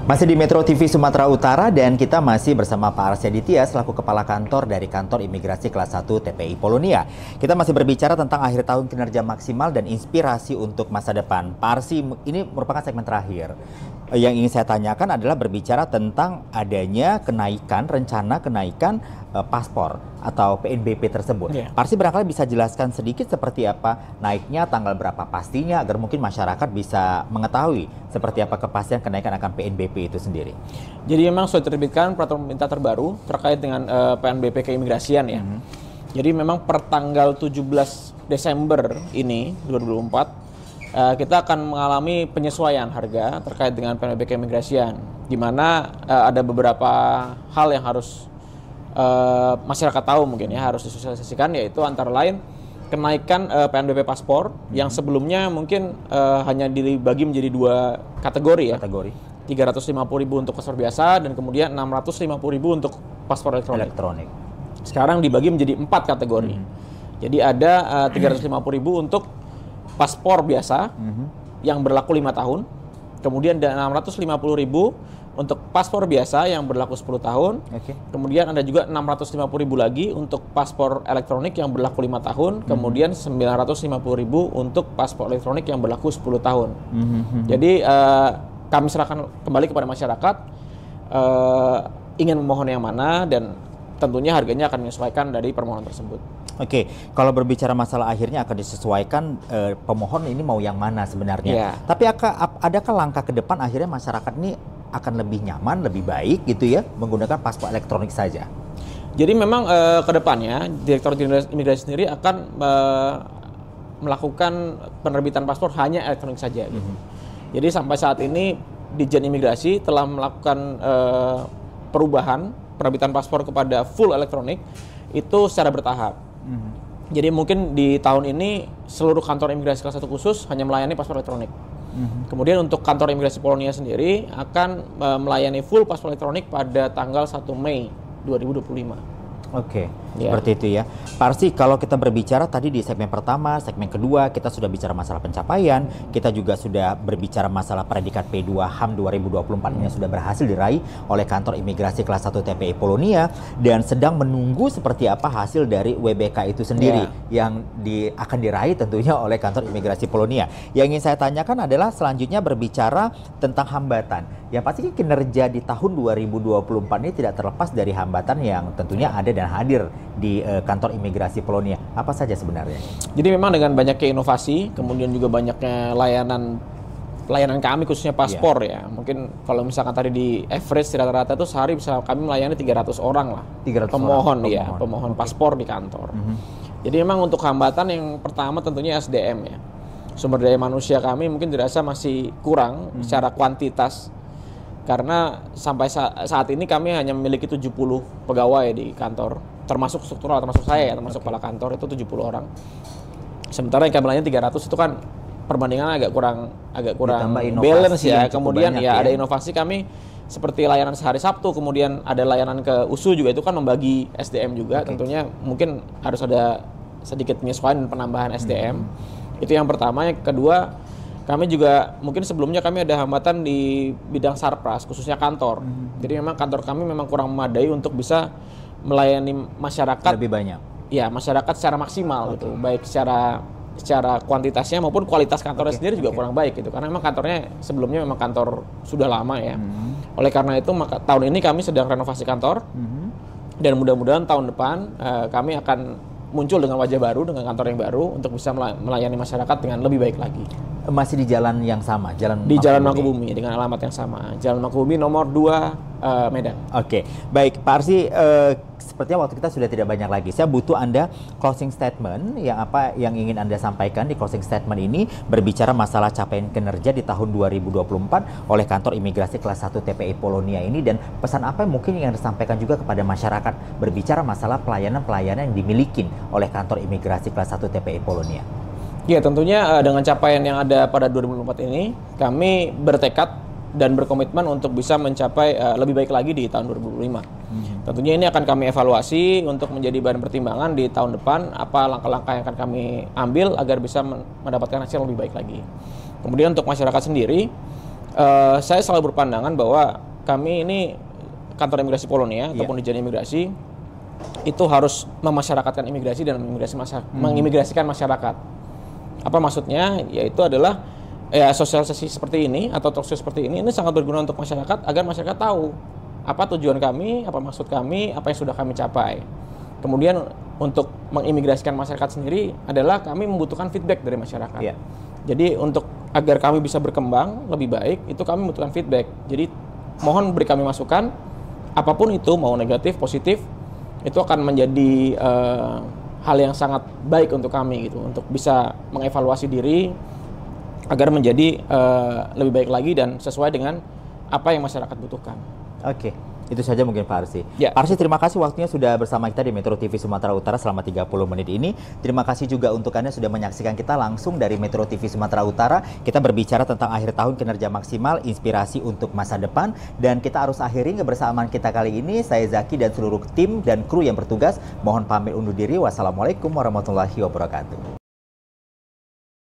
Masih di Metro TV Sumatera Utara dan kita masih bersama Pak Arsy Aditya selaku Kepala Kantor dari Kantor Imigrasi Kelas 1 TPI Polonia. Kita masih berbicara tentang akhir tahun kinerja maksimal dan inspirasi untuk masa depan. Pak Arsy, ini merupakan segmen terakhir. Yang ingin saya tanyakan adalah berbicara tentang adanya rencana kenaikan paspor atau PNBP tersebut. Pak Arsy barangkali bisa jelaskan sedikit seperti apa naiknya, tanggal berapa pastinya, agar mungkin masyarakat bisa mengetahui seperti apa kepastian kenaikan akan PNBP itu sendiri. Jadi memang sudah diterbitkan peraturan pemerintah terbaru terkait dengan PNBP keimigrasian ya. Jadi memang per tanggal 17 Desember ini 2024 kita akan mengalami penyesuaian harga terkait dengan PNBP keimigrasian, di mana ada beberapa hal yang harus masyarakat tahu mungkin ya, harus disosialisasikan, yaitu antara lain kenaikan PNBP paspor yang sebelumnya mungkin hanya dibagi menjadi dua kategori ya. 350.000 untuk paspor biasa dan kemudian 650.000 untuk paspor elektronik. Sekarang dibagi menjadi 4 kategori. Jadi ada 350.000 untuk paspor biasa yang berlaku 5 tahun. Kemudian ada 650.000 untuk paspor biasa yang berlaku 10 tahun. Kemudian ada juga 650.000 lagi untuk paspor elektronik yang berlaku 5 tahun. Kemudian 950.000 untuk paspor elektronik yang berlaku 10 tahun. Jadi kami serahkan kembali kepada masyarakat ingin memohon yang mana, dan tentunya harganya akan menyesuaikan dari permohonan tersebut. Kalau berbicara masalah akhirnya akan disesuaikan, pemohon ini mau yang mana sebenarnya. Tapi adakah langkah ke depan akhirnya masyarakat ini akan lebih nyaman, lebih baik gitu ya, menggunakan paspor elektronik saja? Jadi memang ke depannya Direktorat Jenderal Imigrasi sendiri akan melakukan penerbitan paspor hanya elektronik saja. Jadi sampai saat ini Ditjen Imigrasi telah melakukan perubahan penerbitan paspor kepada full elektronik itu secara bertahap. Jadi mungkin di tahun ini seluruh kantor imigrasi kelas 1 khusus hanya melayani paspor elektronik. Kemudian untuk kantor imigrasi Polonia sendiri akan melayani full paspor elektronik pada tanggal 1 Mei 2025. Seperti itu ya. Pak Arsy, kalau kita berbicara tadi di segmen pertama, segmen kedua kita sudah bicara masalah pencapaian, kita juga sudah berbicara masalah predikat P2 HAM 2024 yang sudah berhasil diraih oleh kantor imigrasi kelas 1 TPI Polonia, dan sedang menunggu seperti apa hasil dari WBK itu sendiri yang akan diraih tentunya oleh kantor imigrasi Polonia. Yang ingin saya tanyakan adalah selanjutnya berbicara tentang hambatan. Yang pasti kinerja di tahun 2024 ini tidak terlepas dari hambatan yang tentunya ada dan hadir di kantor imigrasi Polonia. Apa saja sebenarnya? Jadi memang dengan banyaknya inovasi, kemudian juga banyaknya layanan kami khususnya paspor ya. Mungkin kalau misalkan tadi di average rata-rata itu sehari bisa kami melayani 300 orang lah. 300 pemohon paspor di kantor. Jadi memang untuk hambatan yang pertama tentunya SDM ya. Sumber daya manusia kami mungkin dirasa masih kurang secara kuantitas. Karena sampai saat ini kami hanya memiliki 70 pegawai di kantor, termasuk struktural, termasuk saya, termasuk kepala kantor itu 70 orang. Sementara yang kami layani 300 itu kan perbandingan agak kurang balance ya. Kemudian ya ada inovasi kami seperti layanan sehari Sabtu, kemudian ada layanan ke USU juga, itu kan membagi SDM juga. Tentunya mungkin harus ada sedikit penyesuaian dan penambahan SDM. Itu yang pertama. Yang kedua, kami juga mungkin sebelumnya kami ada hambatan di bidang sarpras, khususnya kantor. Jadi memang kantor kami memang kurang memadai untuk bisa melayani masyarakat lebih banyak. Ya, masyarakat secara maksimal gitu, baik secara kuantitasnya maupun kualitas kantornya sendiri juga kurang baik gitu. Karena memang kantornya sebelumnya memang kantor sudah lama ya. Oleh karena itu maka tahun ini kami sedang renovasi kantor. Dan mudah-mudahan tahun depan kami akan muncul dengan wajah baru, dengan kantor yang baru untuk bisa melayani masyarakat dengan lebih baik lagi. Masih di jalan yang sama, Jalan Mangkubumi dengan alamat yang sama, Jalan Mangkubumi nomor 2 Medan. Baik Pak Arsy, sepertinya waktu kita sudah tidak banyak lagi. Saya butuh Anda closing statement, yang ingin Anda sampaikan di closing statement ini berbicara masalah capaian kinerja di tahun 2024 oleh kantor imigrasi kelas 1 TPI Polonia ini, dan pesan apa yang mungkin yang disampaikan juga kepada masyarakat berbicara masalah pelayanan-pelayanan yang dimiliki oleh kantor imigrasi kelas 1 TPI Polonia. Ya, tentunya dengan capaian yang ada pada 2024 ini, kami bertekad dan berkomitmen untuk bisa mencapai lebih baik lagi di tahun 2025. Tentunya ini akan kami evaluasi untuk menjadi bahan pertimbangan di tahun depan, apa langkah-langkah yang akan kami ambil agar bisa mendapatkan hasil lebih baik lagi. Kemudian untuk masyarakat sendiri, Saya selalu berpandangan bahwa kami ini kantor imigrasi Polonia ataupun Dijen Imigrasi itu harus memasyarakatkan imigrasi dan mengimigrasikan masyarakat. Apa maksudnya? Yaitu adalah sosialisasi seperti ini atau talkshow seperti ini sangat berguna untuk masyarakat agar masyarakat tahu apa tujuan kami, apa maksud kami, apa yang sudah kami capai. Kemudian untuk mengimigrasikan masyarakat sendiri adalah kami membutuhkan feedback dari masyarakat. Jadi untuk agar kami bisa berkembang lebih baik, itu kami membutuhkan feedback. Jadi mohon beri kami masukan, apapun itu, mau negatif, positif, itu akan menjadi hal yang sangat baik untuk kami gitu, untuk bisa mengevaluasi diri agar menjadi lebih baik lagi dan sesuai dengan apa yang masyarakat butuhkan. Oke. Itu saja mungkin Pak Arsy. Ya. Pak Arsy, terima kasih waktunya sudah bersama kita di Metro TV Sumatera Utara selama 30 menit ini. Terima kasih juga untuk Anda sudah menyaksikan kita langsung dari Metro TV Sumatera Utara. Kita berbicara tentang akhir tahun kinerja maksimal, inspirasi untuk masa depan. Dan kita harus akhiri kebersamaan kita kali ini. Saya Zaki dan seluruh tim dan kru yang bertugas. Mohon pamit undur diri. Wassalamualaikum warahmatullahi wabarakatuh.